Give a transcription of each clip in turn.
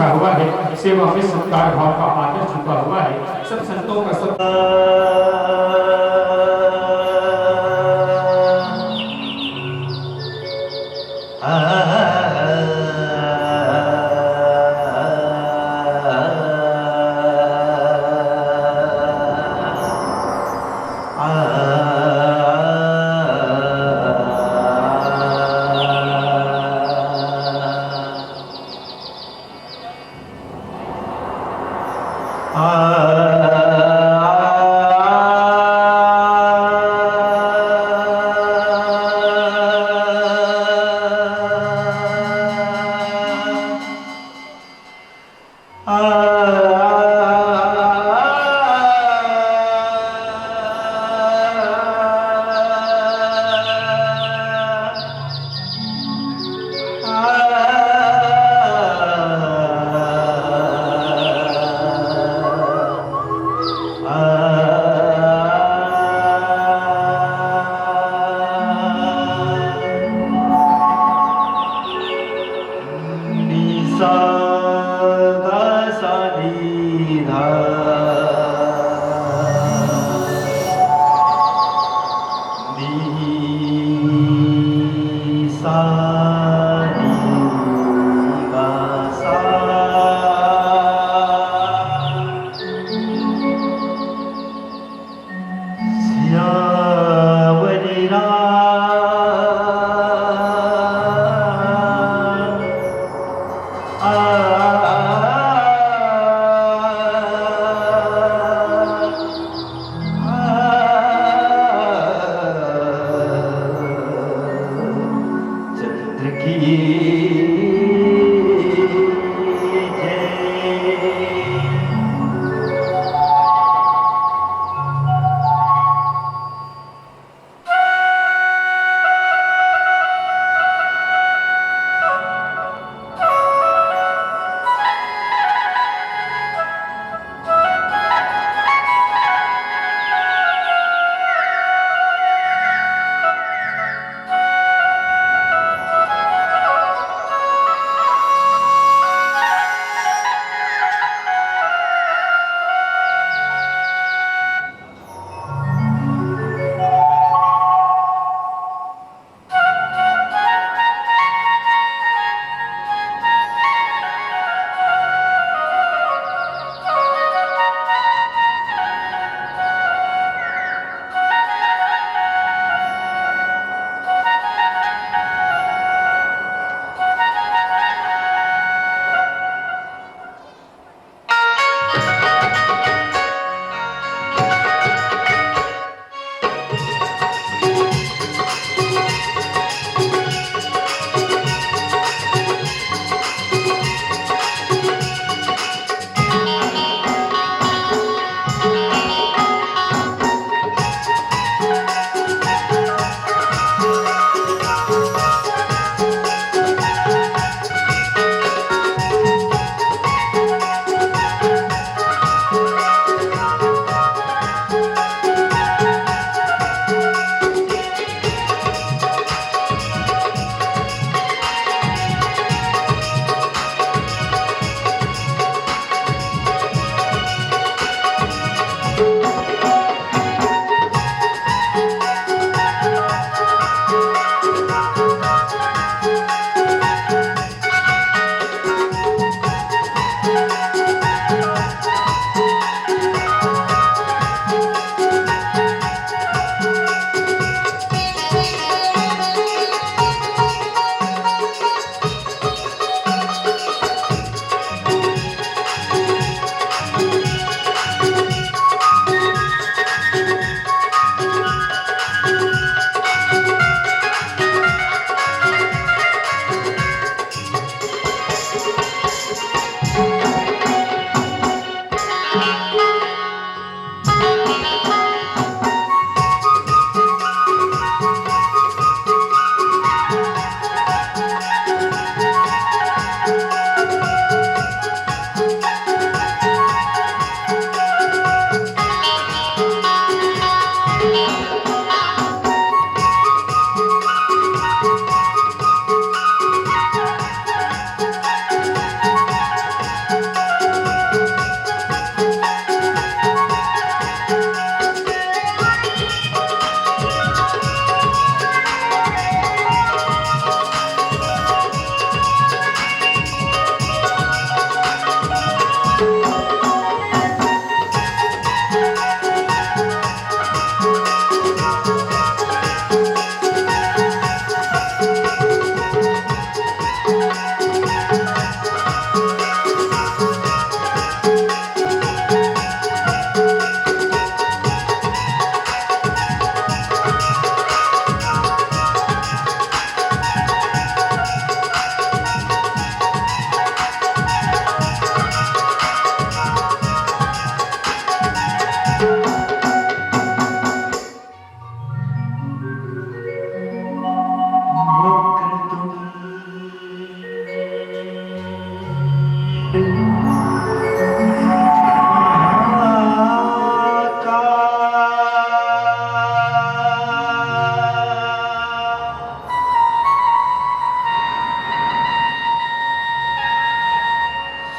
लिखा हुआ है, सेवा में सत्कार भाव का आदर छुपा हुआ है। सब संतों का सब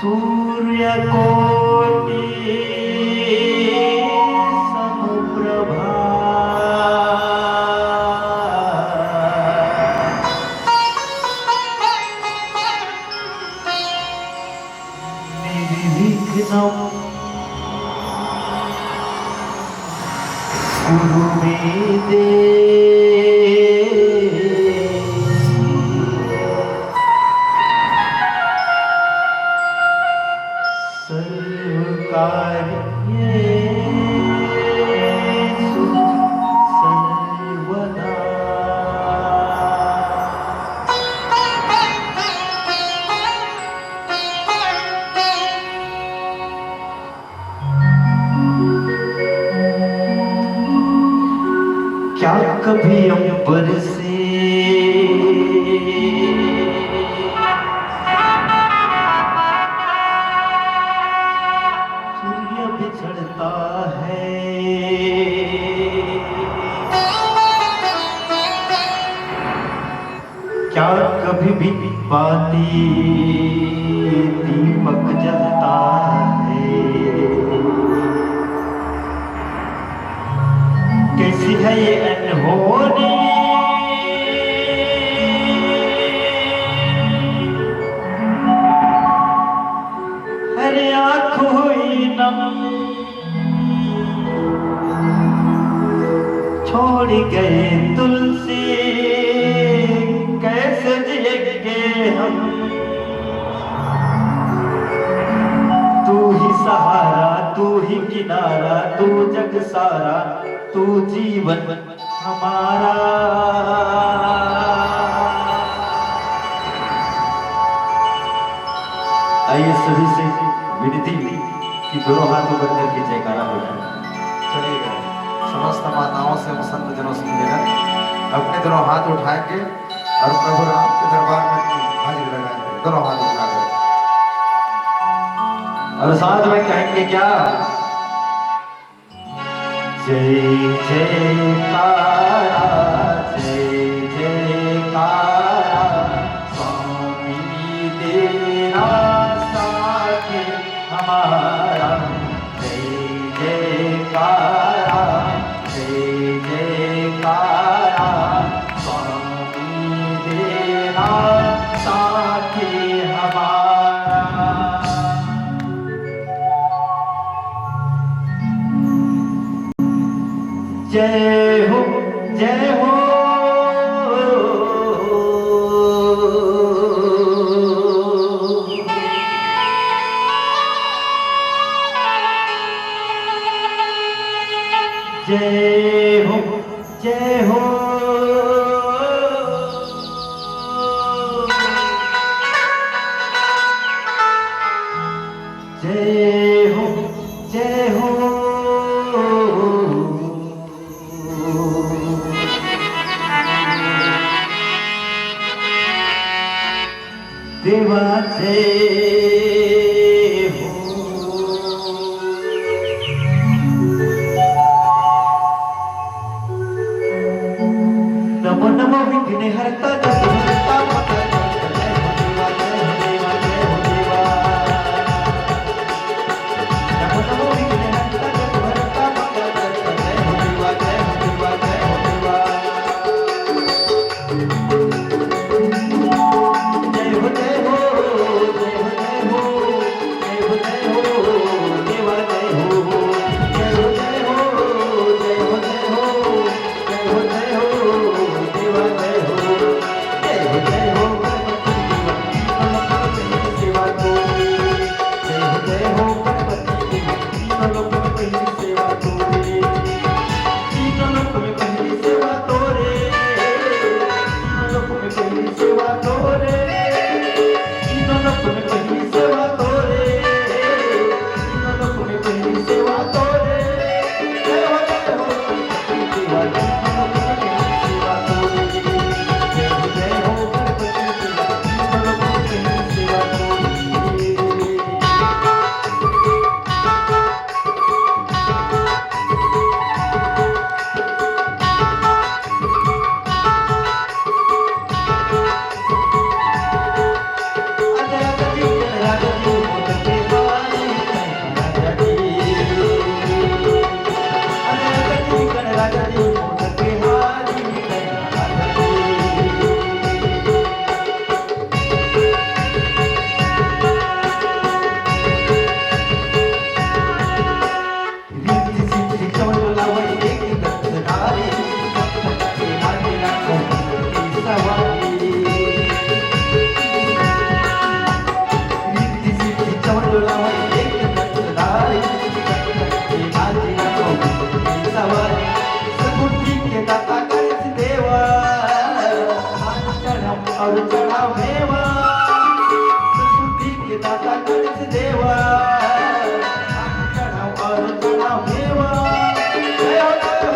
सूर्यकोटि समप्रभा निर्विघ्नं कुरु मे सर्वकार्येषु सर्वदा। क्या कभी अंबर से सूर्य बिछड़ता है? क्या कभी भी बाती दीपक जलता है? कैसी है ये अनहोनी हर आँख हुई नम छोड़ गए तुलसी कैसे जिएंगे हम? तू ही सहारा तू ही किनारा तू जग सारा तू जीवन हमारा। आइए सभी से विनती कि दोनों हाथों पर करके जयकारा हो जाए। चलेगा। समस्त माताओं से संत जनों से मिलेगा अपने दोनों हाथ उठाएंगे और प्रभु राम के दरबार में हाजिर लगाएंगे दोनों हाथ उठाकर और साथ में कहेंगे क्या? जय जयकारा जय जयकारा स्वामी तेरा साथ हमारा। जय जयकारा जय जयकारा स्वामी तेरा साथ हमारा। जय हो जय हो जय हो जय हो जय हो जय हो देवा जय हो। नमो नमो विघ्नहर्ता जगदम्बिका माता जय हो देवा जय हो देवा जय हो देवा। नमो नमो विघ्नहर्ता देवा चढ़ाओ और चढ़ाओ मेवा जय हो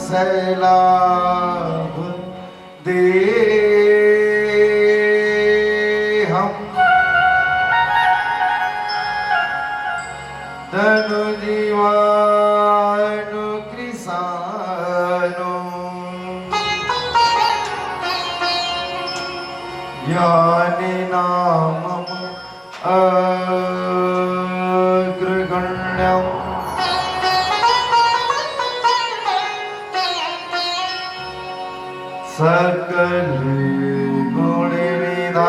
सैलाब दे हम धनु जीवानु कृसानु ज्ञानी नामम अग्रगण्यम सकल गुण निधानम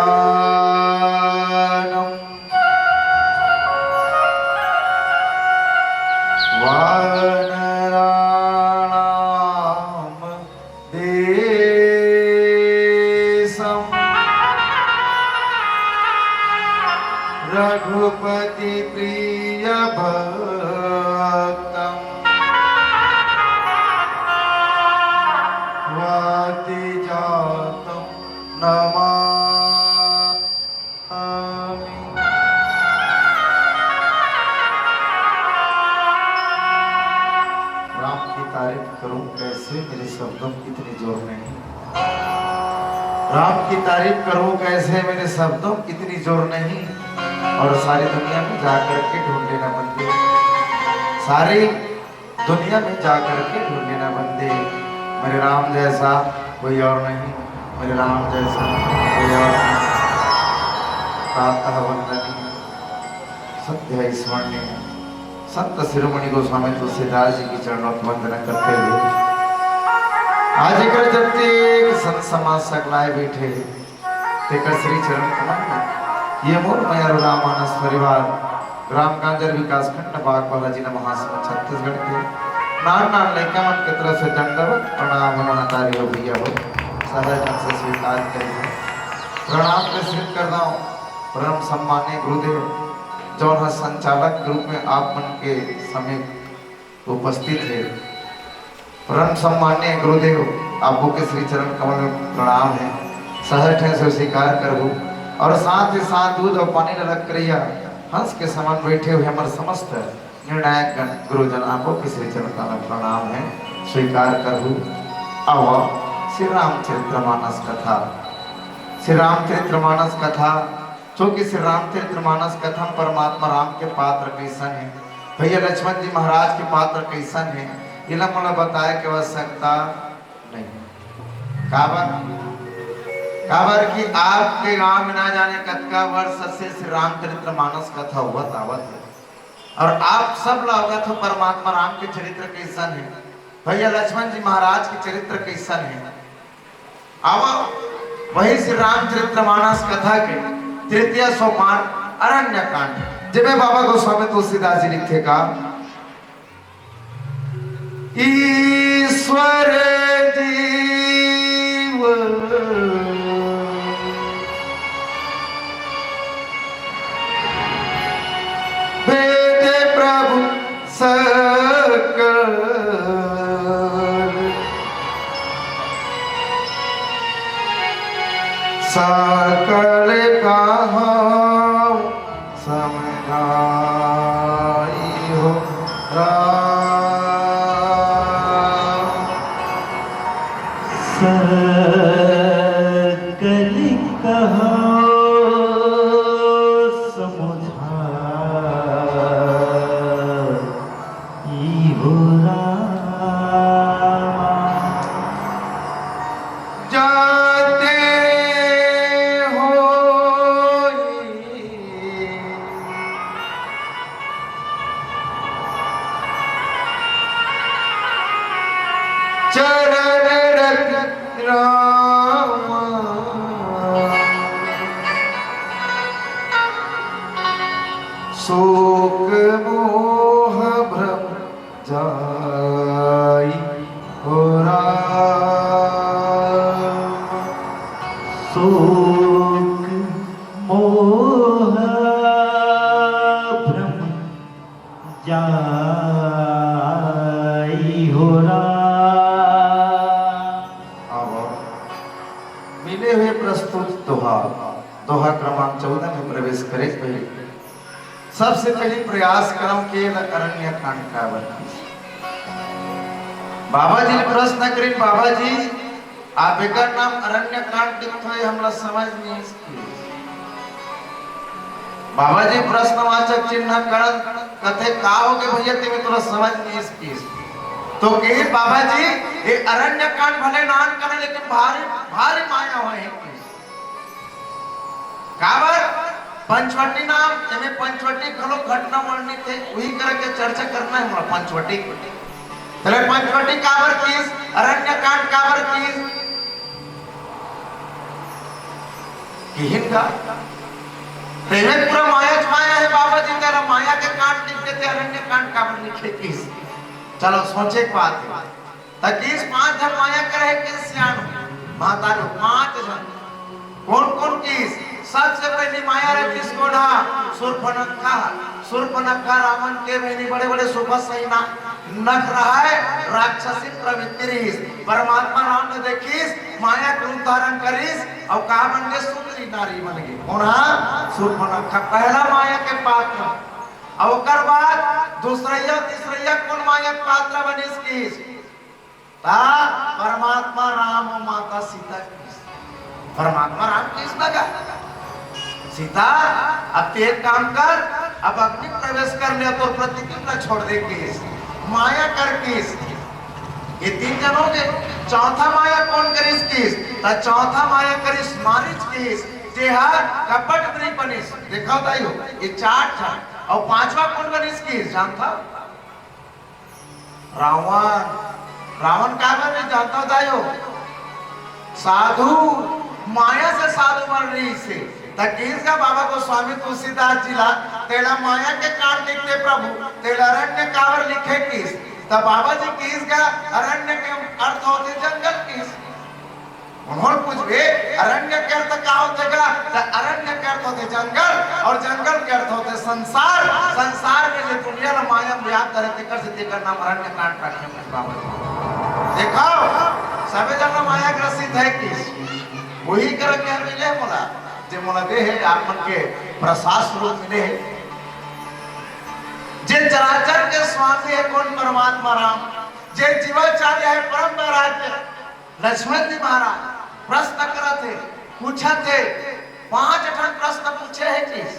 वानराणाम देशम रघुपति प्रिय भक्तम वाति जातम नमामि। राम की तारीफ करूं कैसे मेरे शब्दों की इतनी जोर नहीं। राम की तारीफ करूं कैसे मेरे शब्दों की इतनी जोर नहीं। और सारी दुनिया में जाकर के ढूंढ लेना बंदे, सारी दुनिया में जाकर के ढूंढ लेना बंदे। मेरे राम जैसा कोई और नहीं, मेरे राम जैसा कोई और नहीं। प्रातः वंदनीय सत्य स्मरणीय संत शिरोमणि गोस्वामी तुलसीदास जी की चरणों की वंदना करते हुए आज कर जब संत समाज सकलाए बैठे तेकर श्री चरण कमल में ये मोर मया रामानस परिवार ग्राम कांजर विकास खंड बागबाला जिला महासमुंद छत्तीसगढ़ के नान नान लड़का मन की तरफ से दंडवत प्रणाम महतारी हो भैया हो सदा जन से स्वीकार करिए। प्रणाम प्रेषित करता हूँ परम सम्मान्य गुरुदेव जो संचालक के रूप में आप मन के समय उपस्थित है। परम सम्मान्य गुरुदेव आपको के श्री चरण कमल में प्रणाम है। सहज है से स्वीकार करूँ और साथ ही साथ दूध और पानी लग करिया हंस के समान बैठे हुए हमारे समस्त निर्णायक गण गुरुजन आपको के श्री चरण कमल में प्रणाम है, स्वीकार करूँ। अब श्री रामचरितमानस कथा, श्री रामचरितमानस कथा, चूंकि श्री रामचरितमानस कथा परमात्मा राम के पात्र कैसन है, भैया लक्ष्मण जी महाराज के पात्र कैसन है, ये मला बताए के आवश्यकता नहीं। काबर कि आपके गांव में ना जाने कतका वर्ष से श्री रामचरितमानस कथा हुआ आवत है और आप सब अवगत हो परमात्मा राम के चरित्र कैसन है, भैया लक्ष्मण जी महाराज के चरित्र कैसन है। अब वही श्री रामचरितमानस कथा के तृतीय सोपान अरण्य कांड, जिसमें बाबा गोस्वामी तुलसीदास जी लिखेगा, ईश्वर जीव वेद प्रभु सकल सकल कहाँ समझाई हो सकल कहाँ समझाई हो जाते हो चरण रत राम शोक मोह भ्रम जाई हो शोक मोह भ्रम जाई हो मिले हुए प्रस्तुत दोहा दोहा क्रमांक 14 में प्रवेश करे पहले सबसे पहले प्रयास करम के अरण्य कांड का वर्णन। बाबा जी ने प्रश्न करें, बाबा जी आप एक नाम अरण्य कांड लिखते हैं, हमला समझ नहीं इसकी। बाबा जी प्रश्नवाचक चिन्ह करण कथे का हो के भैया तुम्हें थोड़ा समझ नहीं इसकी। तो के बाबा जी ये अरण्य कांड भले नान करे लेकिन भारी भारी माया हुए हैं। काबर पंचवटी नाम जमे पंचवटी खलो घटना वर्णित थे वही करके चर्चा करना है। हमारा पंचवटी चले पंचवटी काबर कीस, अरण्य कांड काबर कीस किहिन का तेरे पूरा माया है। बाबा जी तेरा माया के कांड लिखते थे, अरण्य कांड काबर लिखे कीस। चलो सोचे एक बात है, तकीस 5 जन माया करे किस सियान माता लो 5 जन कौन कौन कीस। सबसे पहली माया रे किसको ढा सुर्पनखा। सुर्पनखा रावण के बहनी बड़े बड़े सुबह सहीना नख रहा है राक्षसी प्रवृत्ति रहीस। परमात्मा राम ने देखीस माया के रूप धारण करीस और कहा बन गए सुंदरी नारी बन गई। कौन हा सुर्पनखा पहला माया के पात्र। और ओकर बाद दूसरैया तीसरैया कौन माया के पात्र बनिस कीस ता परमात्मा राम और माता सीता कीस। परमात्मा राम किस लगा सीता अब तेरे काम कर, अब अग्नि प्रवेश कर ले तो प्रतिज्ञा छोड़ दे कीस माया कर कीस। ये 3 जनों के चौथा माया कौन करिस कीस ता चौथा माया करिस मारिच कीस जेहा कपट नहीं बनिस। देखा ताई हो ये 4 था और 5वां कौन बनिस कीस जानता रावण। रावण का बने जानता ताई हो साधु माया से साधु बन रही से तकीस का बाबा को स्वामी तुलसीदास जी ला तेरा माया के कांड लिखते प्रभु तेरा अरण्य कावर लिखे किस। तब बाबा जी किस का अरण्य के अर्थ होते जंगल किस। उन्होंने पूछे अरण्य के अर्थ क्या होते का? तो अरण्य के अर्थ होते जंगल और जंगल के अर्थ होते संसार। संसार में जो दुनिया में माया व्याप्त रहते कर से तेकर नाम अरण्य कांड रखने में बाबा देखो सबे जन माया ग्रसित है किस वही कर के मिले मोला जे मोला दे है आप मन के प्रसाद स्वरूप मिले है जे चराचर के स्वामी है कौन परमात्मा राम जे जीवाचार्य है परम वैराग्य लक्ष्मण जी महाराज प्रश्न करते पूछा थे 5 प्रश्न पूछे है किस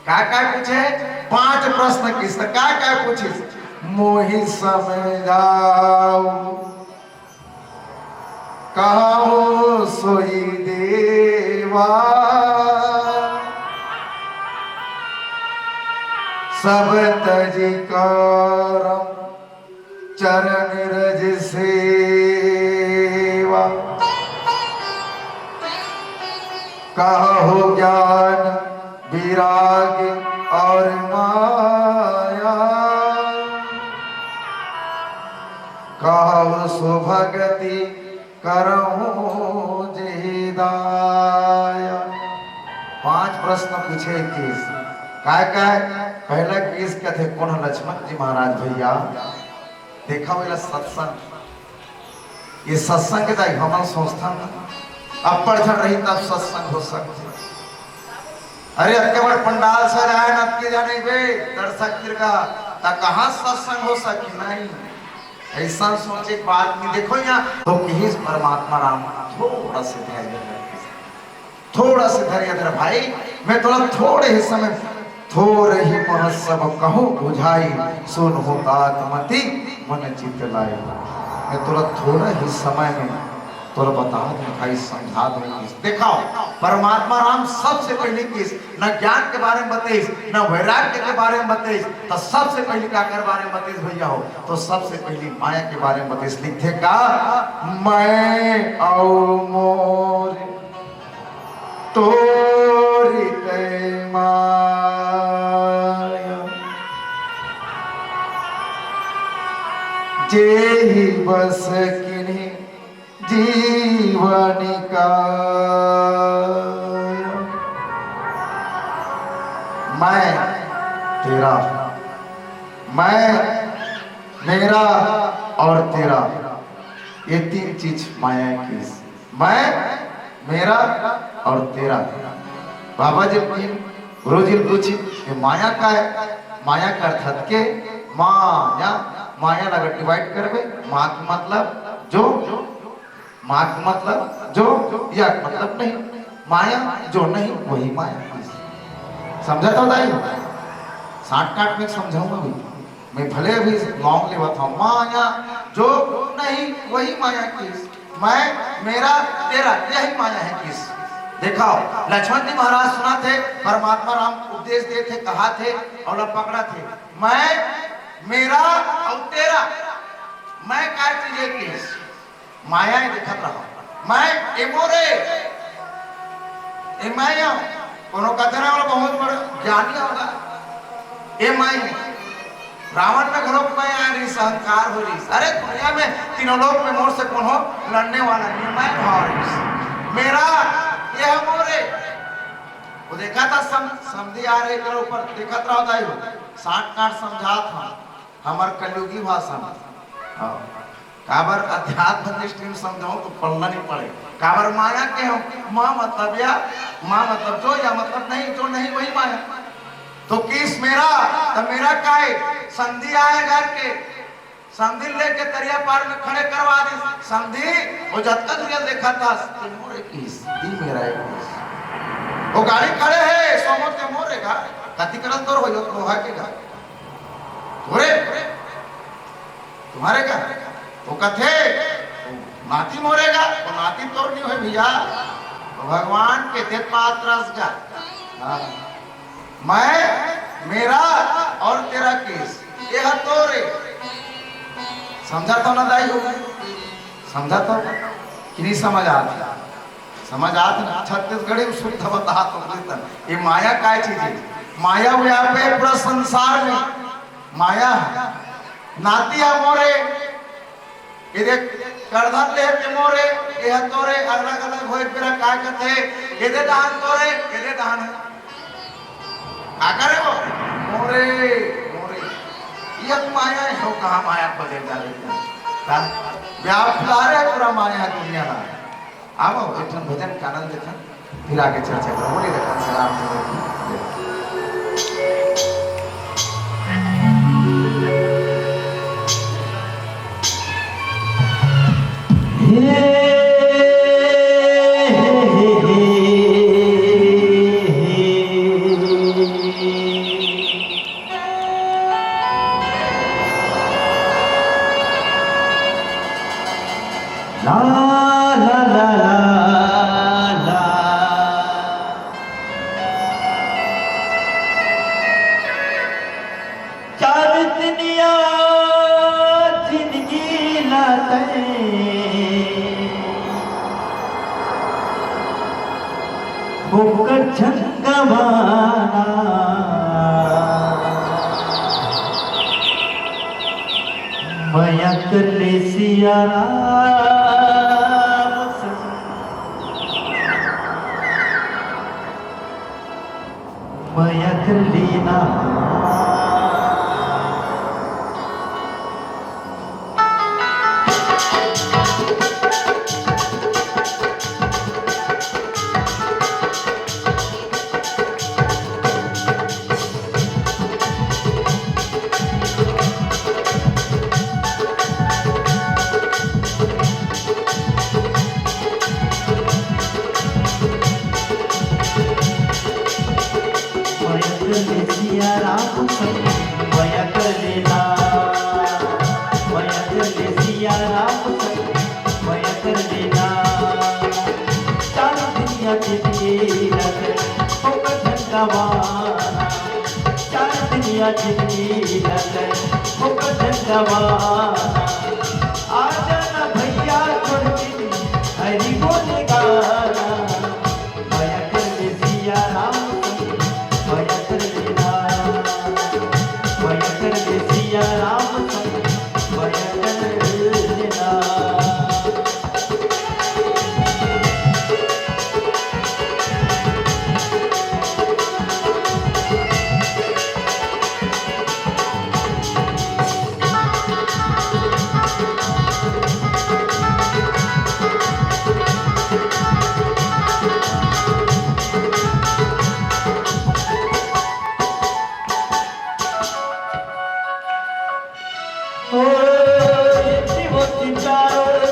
क्या पूछे है 5 प्रश्न किस क्या पूछे मोहि समझाओ कहो सोई देवा सब तजी करम चरण रज सेवा कहो ज्ञान विराग और माया कहो सुभगति करहूं जिदाया 5 प्रश्न पूछे किस काय पहला किस कथे कौन लक्ष्मण जी महाराज भैया देखा हुआ सत्संग ये सत्संग के दाई हमारा संस्थान अब पढ़ रही तब सत्संग हो सकते अरे अक्के बड़ पंडाल सर आए न के जाने बे दर्शक का ता कहां सत्संग हो सकी नहीं ऐसा सोचे बात नहीं देखो यहाँ तो किस परमात्मा राम थोड़ा से धैर्य भाई मैं थोड़ा थोड़े ही समय थोड़े ही महोत्सव कहूँ बुझाई सुन होता मति मन चित लाए मैं थोड़ा थोड़ा ही समय में तोरा बता दूं भाई समझा दूं देखो परमात्मा राम सबसे पहले किस न ज्ञान के बारे में बताइस न वैराग्य के बारे में बताइस तो सबसे पहले क्या कर बारे में बताइस भैया हो तो सबसे पहले माया के बारे में बताइस लिखे का मैं औ मोर तोरी ते माया जे ही बस किन्हीं जीवनी का मैं तेरा मैं मेरा और तेरा ये 3 चीज माया की मैं मेरा और तेरा बाबा जी गुरु जी पूछी ये माया का है माया का अर्थ के माया माया लगा डिवाइड करबे माँ का मतलब जो माँ का मतलब जो या मतलब नहीं माया जो नहीं वही माया समझा तो दाई 60 काट में समझाऊंगा भी मैं भले अभी लॉन्ग लेवा था माया जो नहीं वही माया किस मैं मेरा तेरा यही माया है किस देखो लक्ष्मण जी महाराज सुना थे परमात्मा राम उपदेश दे थे कहा थे और पकड़ा थे मैं मेरा और तेरा मैं क्या चीज है किस माया दिखत रहा मैं एमोरे ए माया कोनो कहते ना बहुत बड़ा ज्ञानी होगा ए माया रावण में घरों में आ रही अहंकार हो रही अरे दुनिया में तीनों लोग में मोर से कौन हो लड़ने वाला नहीं मैं भाव मेरा ये मोरे वो देखा था समझी आ रहे के ऊपर देखा था 60 काट समझा था हमार कलयुगी भाषा में काबर अध्यात्म दृष्टि में समझाऊं तो पढ़ना नहीं पड़े काबर माया के हो माँ मतलब या माँ मतलब जो या मतलब नहीं जो नहीं वही माया तो किस मेरा तो मेरा काय संधि आए घर के संधि लेके तरिया पार में खड़े करवा दे संधि वो जब तक देखा था मोरे किस दी मेरा है वो गाड़ी खड़े है सोमत के मोरे का कति करत तोर हो लोहा के घर थोड़े तुम्हारे का वो कथे नाती मोरेगा वो नाती तोड़ नहीं है भैया भगवान के ते पात्रस का मैं मेरा और तेरा केस ये तोरे समझा तो ना दाई होगा समझा तो कि नहीं समझ आता समझ आता ना छत्तीसगढ़ी शुद्ध बता तो ये माया क्या चीज है माया व्यापे पूरा संसार में माया नाती मोरे ये देख करधन ले के मोरे ये तोरे अलग अलग होए फिर का कहते ये दे दान तोरे ये दे दान का करे वो मोरे मोरे ये माया है हो कहां माया बदल डाले का व्यापार है पूरा माया दुनिया का आओ एक भजन का आनंद देखा फिर आगे चर्चा करो बोलिए देखा सलाम ला ला ला ला ला चार दुनिया जिंदगी लाते होकर झंगवाना मया कर सिया मया कर लेना सिया राम मया कर लेना मया कर ले सिया राम मया कर लेना चार दुनिया के लिए होकर झंडवाना चार दुनिया के लिए होकर झंडवाना आ जाना भैया छोड़ के हरी बोले गाना मया कर ले सिया राम मया कर लेना मया कर ले सिया राम मया कर लेना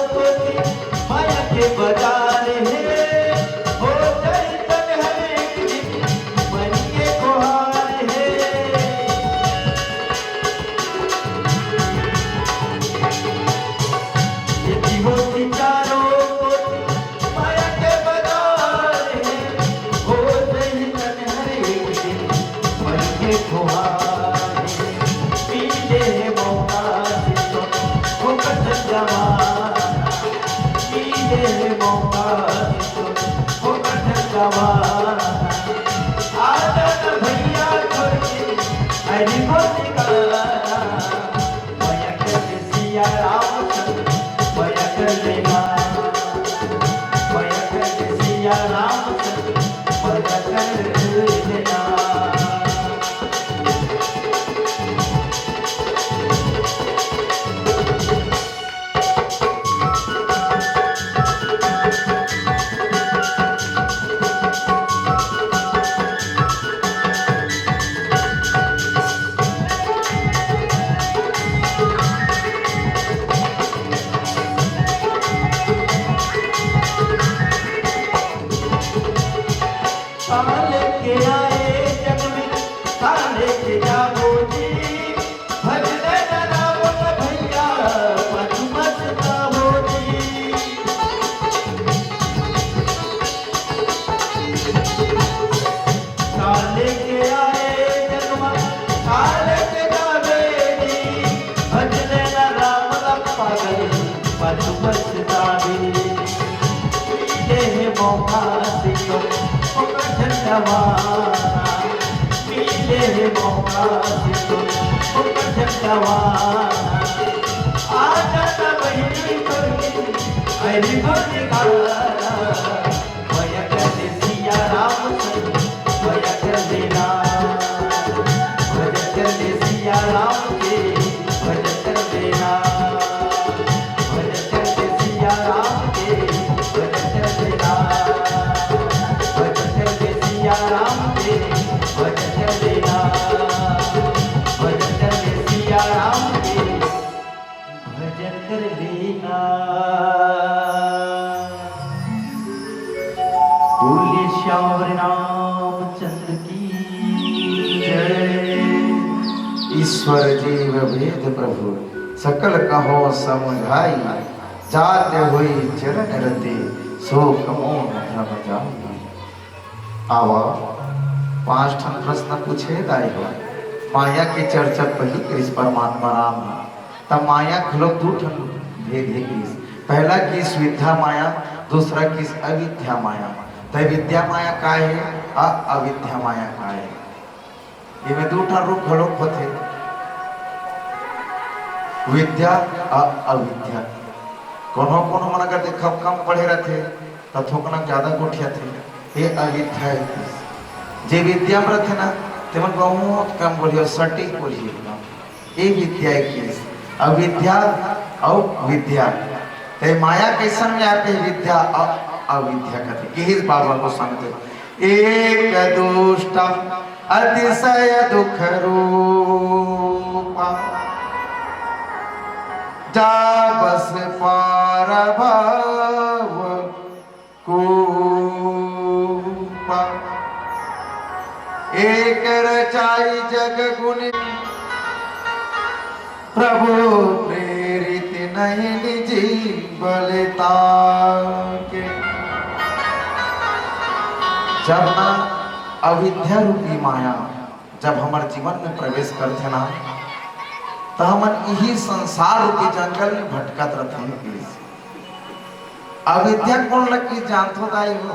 माया के बाजार है हो जाए तब हर एक दिन मन के गुहार है ये जीवोती चारों माया के बाजार है हो जाए तब हर एक दिन मन के गुहार है पीले है मौका से हो कर जवान पीले मौका हो कर जवान आ जाना भैया छोड़ के हरी बोली गाना मया कर ले सिया राम मया कर लेना मया कर ले सिया राम मया कर लेना लेके आए जग में लेके जाओ जी भजन राम भैया मत मत गाओ जी लेके आए जग में लेके जावे जी भजन राम पागल मत मत गावे मौका से झंडवाना पीले मौका से झंडवाना आ जाता बहिनी करी बोले गाना भया कर सिया राम भया कर देना भजन कर सिया राम के भजन कर देना भजन कर सिया राम के भजन कर देना भजन कर सिया राम के भजन कर देना भजन कर सिया राम के भजन कर देना। बोले श्याम रामचंद्र की जय। ईश्वर जीव वेद प्रभु सकल कहो समझाई जाते हुई चरण रते सो कमो धर्म जाई। आवा 5 ठन प्रश्न पूछे दाई हो माया की चर्चा पही कृष्ण परमात्मा राम तब माया खलो 2 ठन भेद है किस पहला किस विद्या माया दूसरा किस अविद्या माया। तो विद्या माया का है अविद्या माया का है ये में 2 ठन रूप खलो होते विद्या अविद्या। कोनो कोनो मन अगर देखो कम पढ़े रहते तो थोकना ज्यादा गोठिया थे ये अविद्या है। जे विद्या में रहते ना ते मन बहुत कम बोलियो सटीक बोलिए ये विद्या की अविद्या और विद्या। ते माया कैसन में आते विद्या अविद्या कहते कि बाबा को समझे एक दुष्टम अतिशय दुख रूपा जा बस पार भाव कूपा एक रचाई जग गुण प्रभु प्रेरित नहीं निजी बलता के। जब ना अविद्या रूपी माया जब हमारे जीवन में प्रवेश करते ना तो हम यही संसार रूपी जंगल में भटकत रहते हैं। अविद्या कौन लगी जानते दाई हो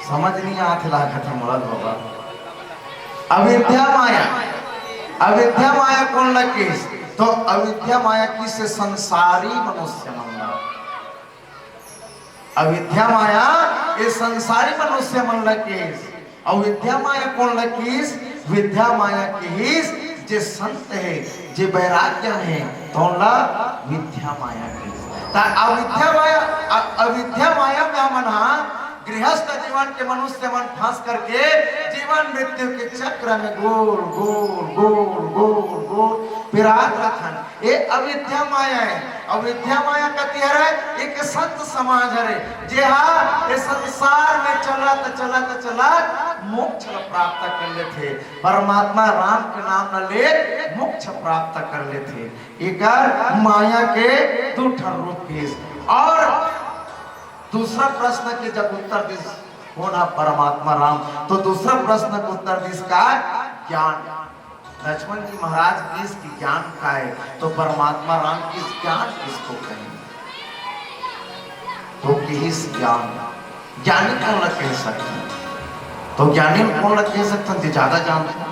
समझ नहीं आते लागत मुड़द होगा। अविद्या माया कौन लगी तो अविद्या माया की से संसारी मनुष्य मन अविद्या माया ये संसारी मनुष्य मन लगे। अविद्या माया कौन लगी विद्या माया की जे संत है जे वैराग्य है तो विद्या माया की अविद्या माया में मना गृहस्थ जीवन के मनुष्य मन फंस करके जीवन मृत्यु के चक्र में गोल गोल गोल गोल गोल विराट रखन ये अविद्या माया है। अविद्या माया कहती है एक संत समाज है जे हाँ ये संसार में चला मोक्ष प्राप्त कर लेते परमात्मा राम के नाम न ले मोक्ष प्राप्त कर लेते। एक माया के 2 ठन रूप के। और दूसरा प्रश्न के जब उत्तर दिस होना परमात्मा राम तो दूसरा प्रश्न का उत्तर दिस का ज्ञान। लक्ष्मण जी महाराज किस की ज्ञान का है तो परमात्मा राम किस ज्ञान किसको कहेंगे तो किस ज्ञान ज्ञानी कौन लग कह सकते हैं तो ज्ञानी कौन लग कह सकते हैं ज्यादा जानते हैं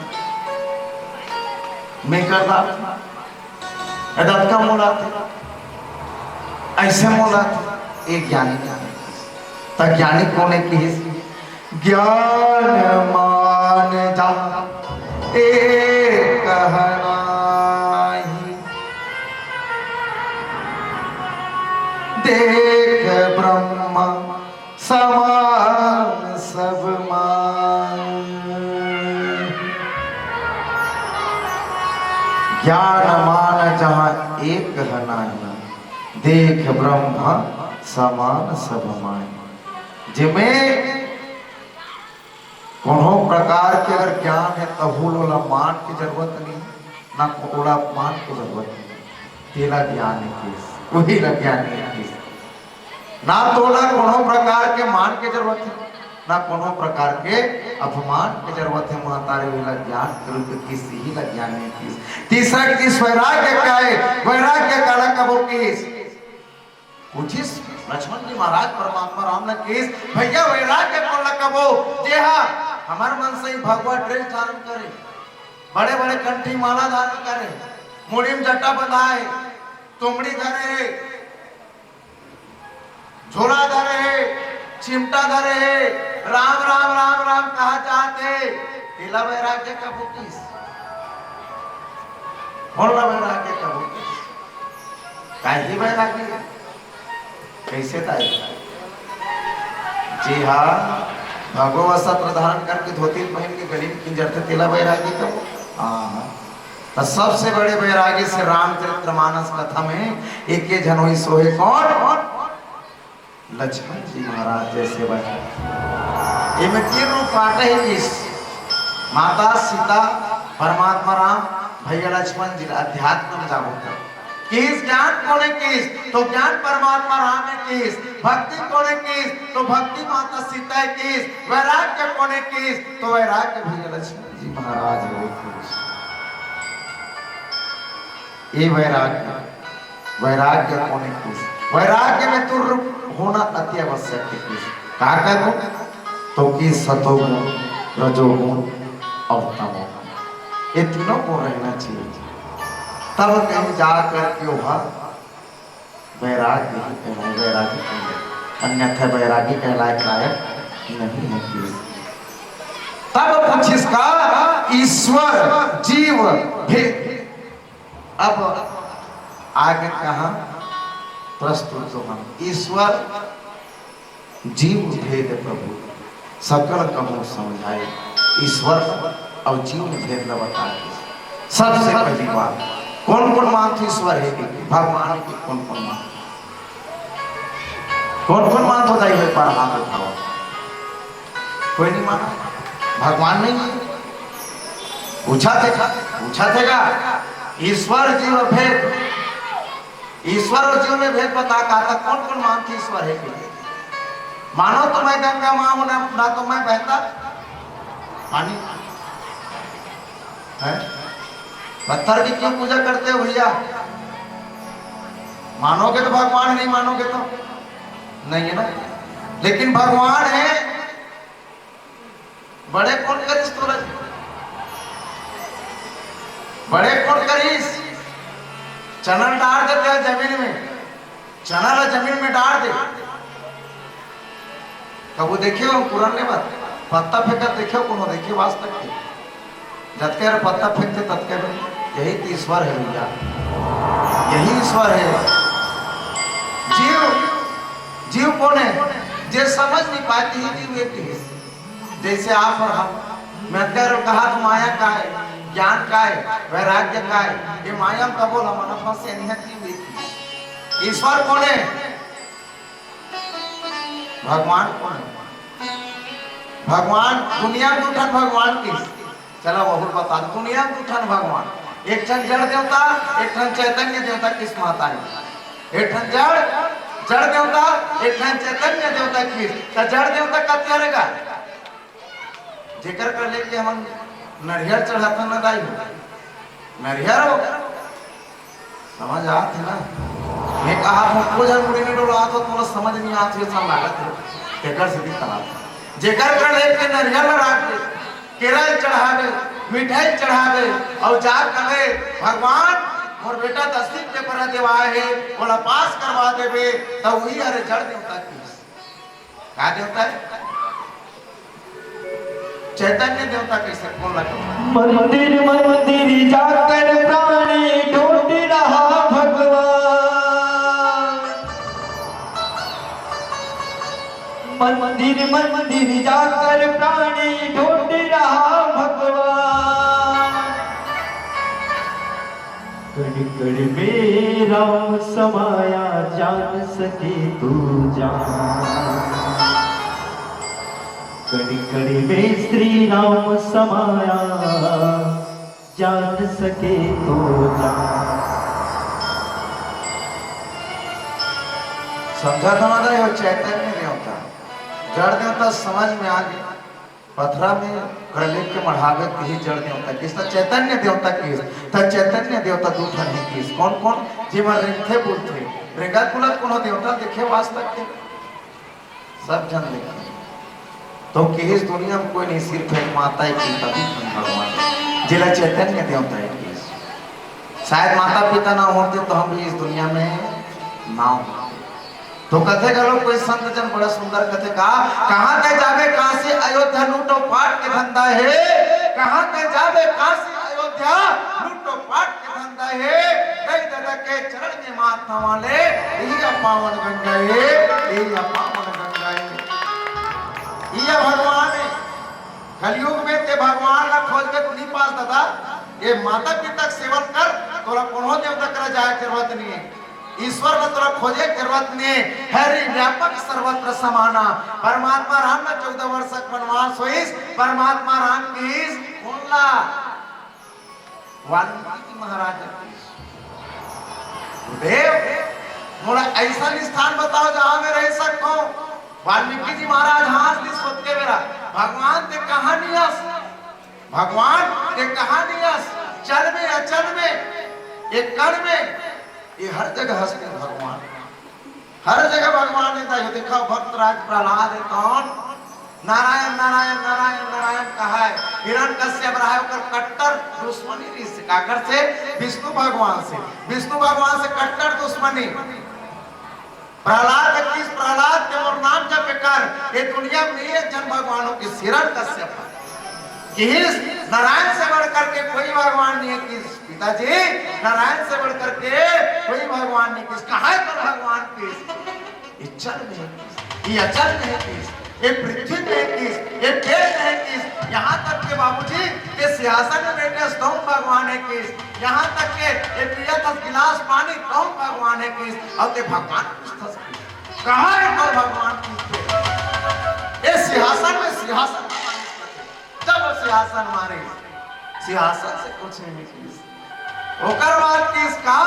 मैं करता का मोला ऐसे मोला एक ज्ञानी ज्ञानी कौन है कि ज्ञान मान जा एक कहना देख ब्रह्म समान सब मान। ज्ञान मान जहां एक कहना देख ब्रह्म समान सब मान। जिमें कोनो प्रकार के अगर ज्ञान है तबूला मान की जरूरत नहीं ना कोड़ा मान की जरूरत नहीं तेरा ज्ञान है वही ज्ञान है ना तोला कोनो प्रकार के मान की जरूरत है ना कोनो प्रकार के अपमान की जरूरत है महतारे वाला ज्ञान करूँ किसी ही ज्ञान नहीं किस। तीसरा किस वैराग्य का है वैराग्य काला कबो किस पूछिस लक्ष्मण जी महाराज परमात्मा राम ने केस भैया वैराग्य कौन लकबो जे हाँ हमार मन से भगवा ड्रेस धारण करे बड़े बड़े कंठी माला धारण करे मुड़ी में जटा बंधाए तुमड़ी धरे झोला धरे है, चिमटा धरे है, राम राम राम राम कहा चाहते, तेला वैराग्य का बुकिस होला वैराग्य का बुकिस काही वैराग्य कैसे ताई। जी हाँ, भगवा वस्त्र धारण करके धोती पहन के गली में किंजरते तेला वैराग्य का। हाँ, तो सबसे बड़े वैराग्य से रामचरितमानस कथा में एक जनोई सोहे कौन, लक्ष्मण जी महाराज जैसे वैराग्य। इनमें 3 रूप आते हैं, किस माता सीता, परमात्मा राम, भैया लक्ष्मण जी अध्यात्म में जागरूक। किस ज्ञान कोने किस तो ज्ञान परमात्मा राम है, किस भक्ति कोने किस तो भक्ति माता सीता है, किस वैराग्य कोने किस तो वैराग्य भैया लक्ष्मण जी महाराज है। ये वैराग्य कोने किस, वैराग्य में तुर होना अति आवश्यक है। किस कहा करो तो किस सतोगुण, रजोगुण और तमोगुण, ये तीनों को रहना चाहिए, तब कहीं जाकर के वह वैराग्य कहलाए, वैरागी कहलाए, अन्यथा वैरागी कहलाए लायक नहीं है। किस तब कुछ इसका ईश्वर जीव भेद। अब आगे कहा प्रस्तुत तो हम ईश्वर जीव भेद प्रभु सकल कहूँ समझाए। ईश्वर और जीव में भेद न बताए। सबसे पहली बात, कौन कौन मानते ईश्वर है कि भगवान की कौन कौन मान, कौन कौन मान होता है पर हाथ उठाओ। कोई नहीं माना, भगवान नहीं है। पूछा थे ईश्वर जीव भेद, ईश्वर और जीव में भेद बता कहा, कौन कौन मानते ईश्वर है कि मानो तो मैं गंगा मां हूं ना तो मैं बहता पानी है। पत्थर की क्यों पूजा करते हो भैया? मानोगे तो भगवान, नहीं मानोगे तो नहीं है ना। लेकिन भगवान है, बड़े कौन करीस सूरज, बड़े कौन करीस। चनल डाल देते हैं जमीन में, चनल जमीन में डाल दे। कबू देखियो पुराने बात पत्ता फेंका देखियो कोनो देखियो वास्तव के जतके पत्ता फेंकते तत्के यही तो ईश्वर है भैया, यही ईश्वर है। जीव कौन है? जो समझ नहीं पाती है जीव एक है। जैसे आप और हम, मैं कहा तो माया का है, ज्ञान का है, वैराग्य का है, ये माया का बोला मन से नहीं। ईश्वर कौन है? भगवान कौन है? भगवान दुनिया में उठन भगवान की चलो बहुत बता। दुनिया में उठन भगवान एक ठन जड़ देवता, एक ठन चैतन्य देवता किस माता है। एक ठन जड़ देवता, एक ठन चैतन्य देवता किस का जड़ देवता कब करेगा जेकर कर लेके हम नरियर चढ़ाता न दाई नरियर हो समझ आते ना। मैं कहा हमको जब मुड़ी नहीं डोला तो तुम समझ नहीं आती सब लागत है तेकर से भी कहा जेकर कर लेके नरियर राख के केरल चढ़ावे, मिठाई चढ़ावे और जा कहे भगवान और बेटा 10 पेपर देवाए है बोला पास करवा देवे तो वही अरे जड़ देवता की क्या देवता है? चैतन्य देवता कैसे कौन लगा? मंदिर मंदिर जाकर प्राणी ढूंढ रहा भगवान, मंदिर मंदिर जाकर प्राणी ढूंढ रहा भगवान। कड़ कड़ में राम समाया जान सके तू जान, कड़ी कड़ी में श्री राम समाया जान सके तो जान। समझा था ना ये चैतन्य देवता जड़ देवता समझ में आ गया। पथरा में गले के मढ़ावे ही जड़ देवता किस चैतन्य देवता किस चैतन्य देवता दूठा नहीं किस कौन कौन जी मर थे बोलते रेगा कुला कोनो देवता देखे वास्तव के सब जन देखे तो किस दुनिया में कोई नहीं सिर्फ एक माता है पिता भी भगवान जिला चैतन्य देवता है किस शायद माता पिता ना होते तो हम भी इस दुनिया में ना होते। तो कथे का लोग कोई संत जन बड़ा सुंदर कथे कहाँ के जावे काशी अयोध्या लूटो पाट के धंधा है, कहाँ के जावे काशी अयोध्या लूटो पाट के धंधा है, कई दादा के चरण में माथा वाले यही पावन गंगा है, यही पावन गंगा है। ये भगवान है कलयुग में ते भगवान ला खोज के तू नहीं पास दादा, ये माता पिता सेवन कर तोरा कोनो देवता करा जाए जरूरत नहीं है, ईश्वर ने तोरा खोजे जरूरत नहीं है, हरि व्यापक सर्वत्र समाना। परमात्मा राम ने 14 वर्ष वनवास होइस, परमात्मा राम की बोला वाल्मीकि महाराज देव मोला ऐसा स्थान बताओ जहां मैं रह सकूं। वाल्मीकि जी महाराज हाथ दिस सोच के मेरा भगवान ते कहानियस, भगवान ते कहानियस चल में अचल में एक कण में ये हर जगह हंसते भगवान, हर जगह भगवान ने देखा भक्त राज प्रहलाद है कौन, नारायण नारायण नारायण नारायण कहा है, हिरण्यकश्यप रहा है कट्टर दुश्मनी काकर से विष्णु भगवान से, विष्णु भगवान से कट्टर दुश्मनी। प्रहलाद किस प्रहलाद के और नाम जप कर ये दुनिया में एक जन भगवानों की हिरण्यकश्यप किस नारायण से बढ़ करके कोई भगवान नहीं है, किस पिताजी नारायण से बढ़ करके कोई भगवान नहीं, किस कहा है तो भगवान किस, ये चल में किस, ये अचल में किस, ये पृथ्वी में किस, ये देश है किस, यहाँ तक के बाबूजी ये सिंहासन में बैठे तुम भगवान है किस, यहाँ तक के ये पिया 10 गिलास पानी तुम भगवान है किस, और ते भगवान कहा है तो भगवान किस, ये सिंहासन में सिंहासन जब सिंहासन मारे सिंहासन से कुछ नहीं किस, ओकर बाद किसका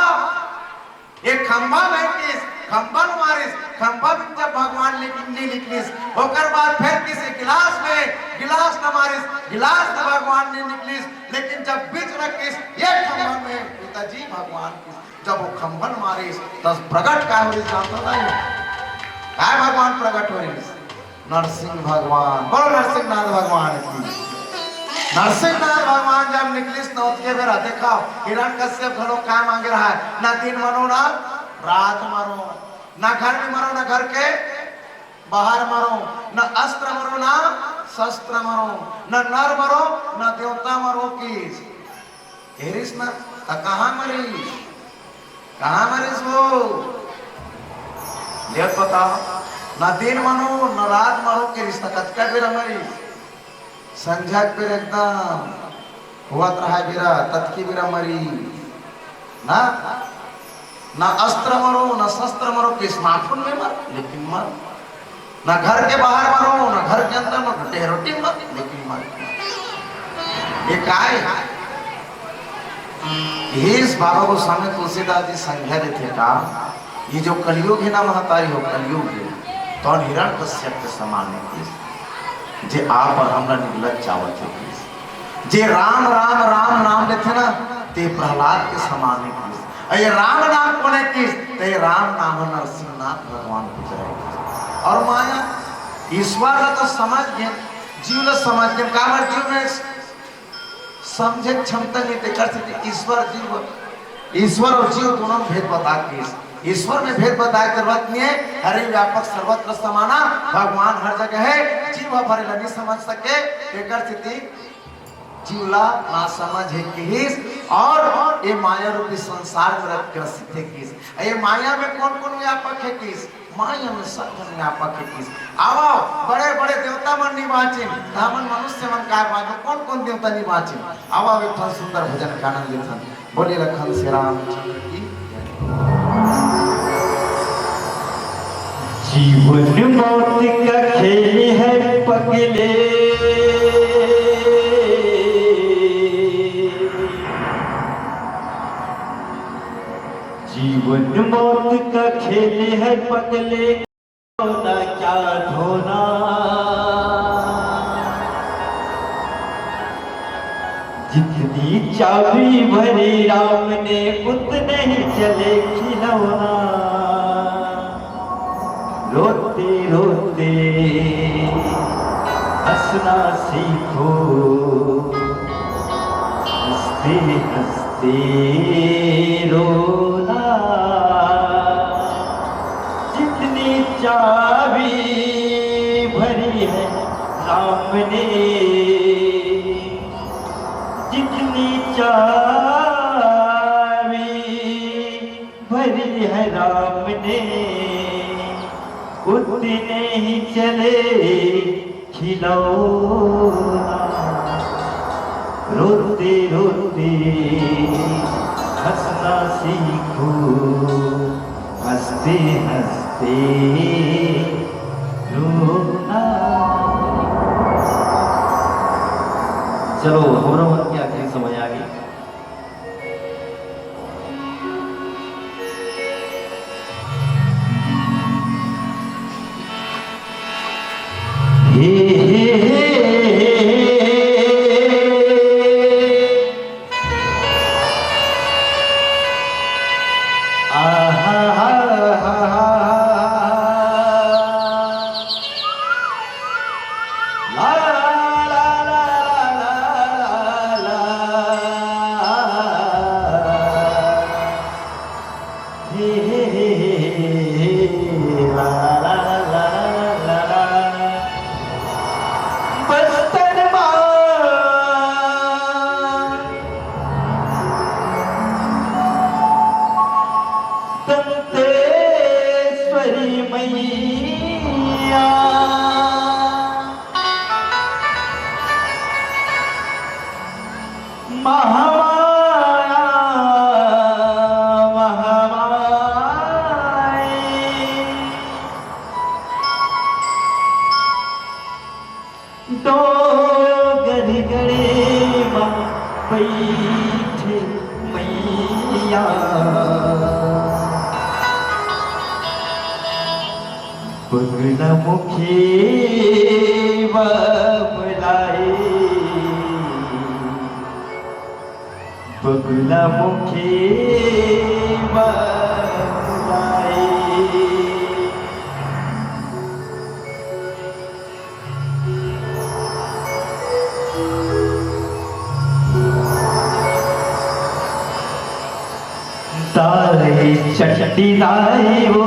एक खंभा में किस खंभा मारिस, खंभा में जब भगवान नहीं निकलिस, ओकर बाद फिर किसी गिलास में गिलास न मारिस, गिलास न भगवान नहीं निकलिस, लेकिन जब बीच रखिस ये खंभा में पिताजी भगवान किस, जब वो खंभन मारिस तब प्रकट का हो रही जानता नहीं काय भगवान प्रकट हो रही नरसिंह भगवान, बोलो नरसिंहनाथ भगवान की। नरसिंहनाथ भगवान जब निकलिस न उसके बेरा देखा हिरण्यकश्यप घरों क्या मांगे रहा है, ना दिन मरो ना रात मरो, ना घर में मरो ना घर के बाहर मरो, न अस्त्र मरो ना शस्त्र मरो, न नर मरो न देवता मरो किस हेरिस ना कहाँ मरीस, कहाँ मरीस वो ये बताओ, न दिन मरो न रात मरो के रिश्ता कचका बेरा मरीस, संझा पे एकदम हुआ रहा बिरा तत्की बिरा मरी ना, ना अस्त्र मरो ना शस्त्र मरो के स्मार्टफोन में मर लेकिन मर, ना घर के बाहर मरो ना घर के अंदर मर टेरोटी मर लेकिन मर। ये काय इस बाबा को सामने तुलसीदास जी संज्ञा देते का ये जो कलयुग है ना महतारी हो कलयुग है तो हिरण्यकश्यप के समान है जे आप और हमरा निगलत चावत है, जे राम राम राम नाम लेते ना ते प्रहलाद के समान है, ये राम नाम कौन है किस ते राम नाम नरसिंहनाथ भगवान को जाए। और माया ईश्वर का तो समझ गए जीव ला समझ गए काबर जीव में समझे क्षमता नहीं ते कर सकते, ईश्वर जीव ईश्वर और जीव दोनों में भेद बता के ईश्वर में भेद बताए जरूरत नहीं है, हरि व्यापक सर्वत्र समाना भगवान हर जगह है, जीव भरेला नहीं समझ सके एकर स्थिति जीवला ना समझ है किस, और ये माया रूपी संसार में ग्रसित है किस, ये माया में कौन कौन व्यापक है किस, माया में सब व्यापक है किस। आओ बड़े बड़े देवता मन निवाचिन हमन मनुष्य मन काय बाजो कौन कौन देवता निवाचिन, आओ एक सुंदर भजन का आनंद लेथन बोले लखन श्री रामचंद्र की। जीवन मौत का खेल है पगले, जीवन मौत का खेल है पगले, धोना क्या धोना, जितनी चाबी भरी राम ने उतने ही चले खिलौना, रोते रोते हंसना सीखो, हंसते हंसते रोना, जितनी ने जितनी चावी भरी है राम ने उतने ही चले खिलौना रोते रोते हंसना सीखो हंसते हंसते रोना। चलो हमरा मन की आखिरी समय आ गई। हे हे हे दंतेश्वरी मैया महामाया महामाई दो गड़ी गड़ी बैठे मैया बगला मुखी बुलाए बगला मुखी बुलाए तारे चट्टी दाई वो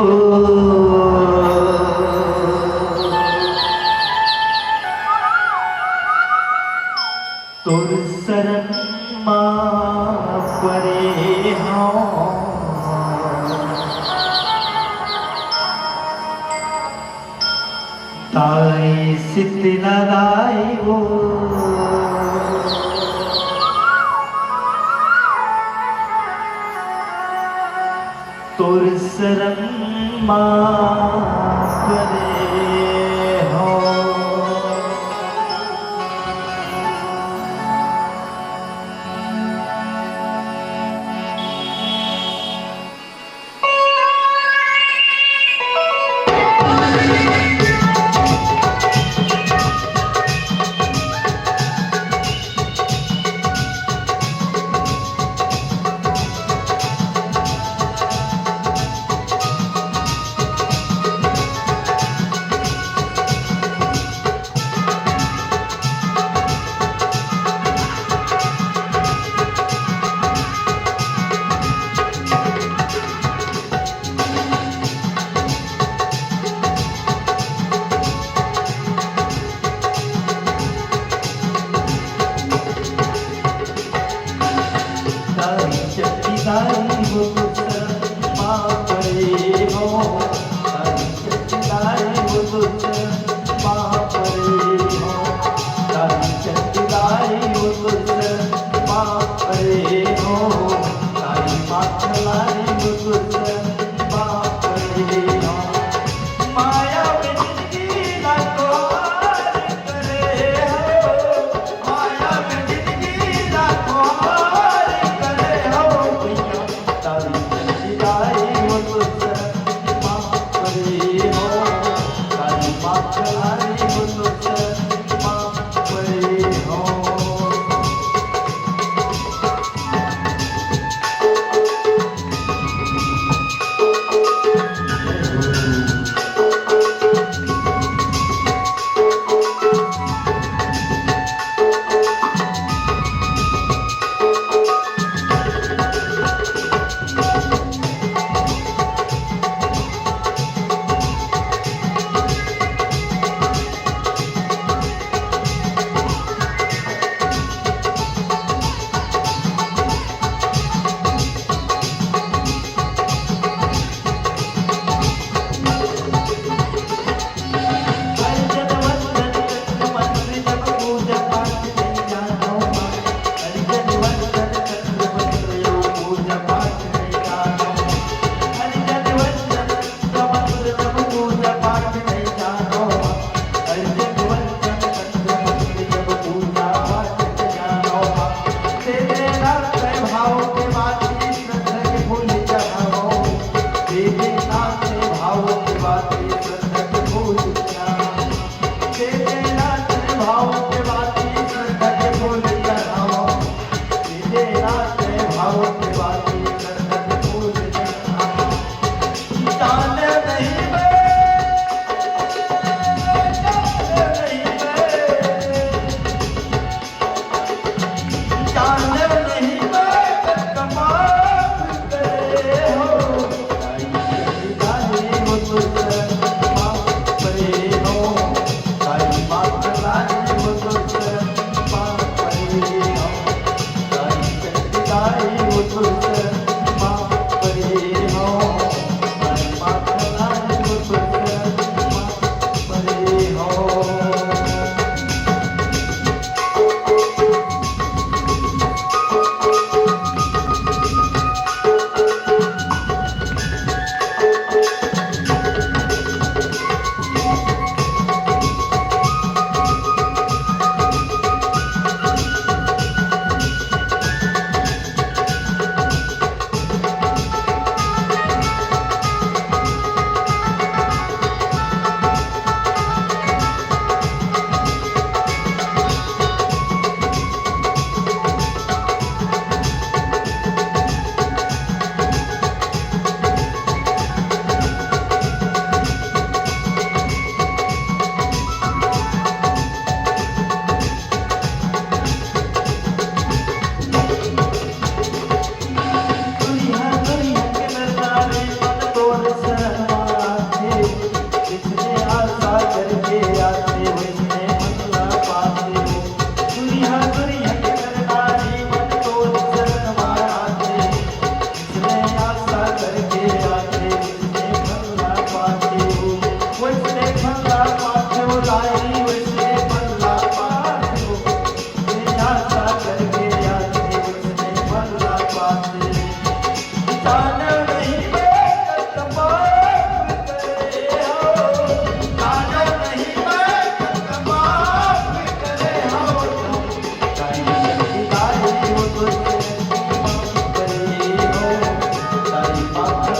तोर शरण परे हों ताई सितना दाई वो तोर शरण परे हों।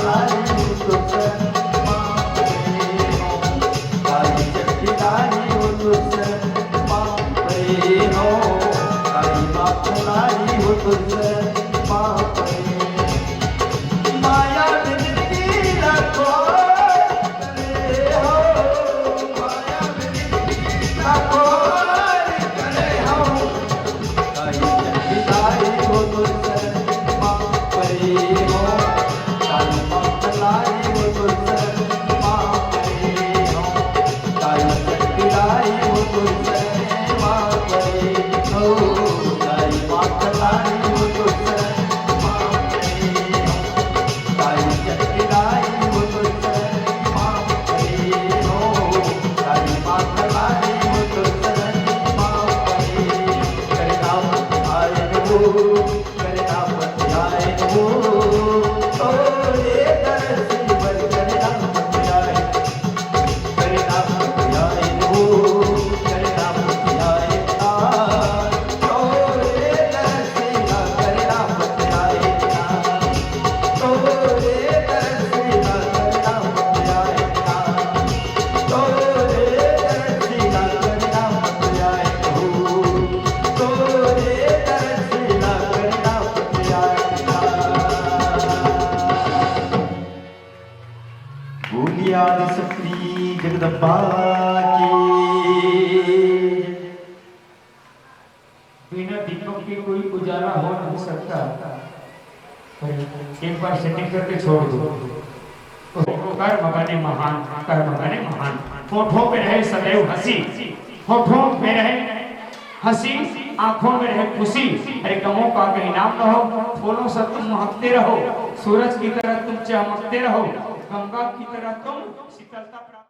लाई हो तो शरण माँ परे हो काली चक्की लाई हो तो शरण माँ परे हो काली माँ लाई हो तो शरण माँ परे माया में जिंदगी रखो करे हो माया में जिंदगी रखो करे हो काली चक्की लाई हो तो शरण माँ परे हो काली माँ लाई हो तो शरण माँ परे हो काली चक्की लाई हो तो शरण माँ परे हो काली माँ लाई हो तो शरण माँ परे हो काली चक्की लाई हो तो शरण माँ परे हो काली माँ लाई हो तो शरण माँ परे करे नाम आए हो करे नाम आए हो ओ रे दर्शी बल करे नाम आए करे नाम आए हो करे नाम आए ओ रे दर्शी ना करे नाम आए ओ रे दर्शी ना करे नाम आए ओ रे दर्शी ना करे नाम आए हो तो रे दर्शी ना करे नाम आए भूमि आदि शक्ति जगदम्बा की बिना दीपक के कोई उजाला हो नहीं सकता। एक बार सेटिंग करके छोड़ दो। कर्म बने महान, कर्म बने महान। होठों पे रहे सदैव हंसी, होठों पे रहे हंसी, आंखों में रहे खुशी। अरे गमों का कहीं नाम न हो, फूलों से तुम महकते रहो, सूरज की तरह तुम चमकते रहो, गंगा की तरह तुम शीतलता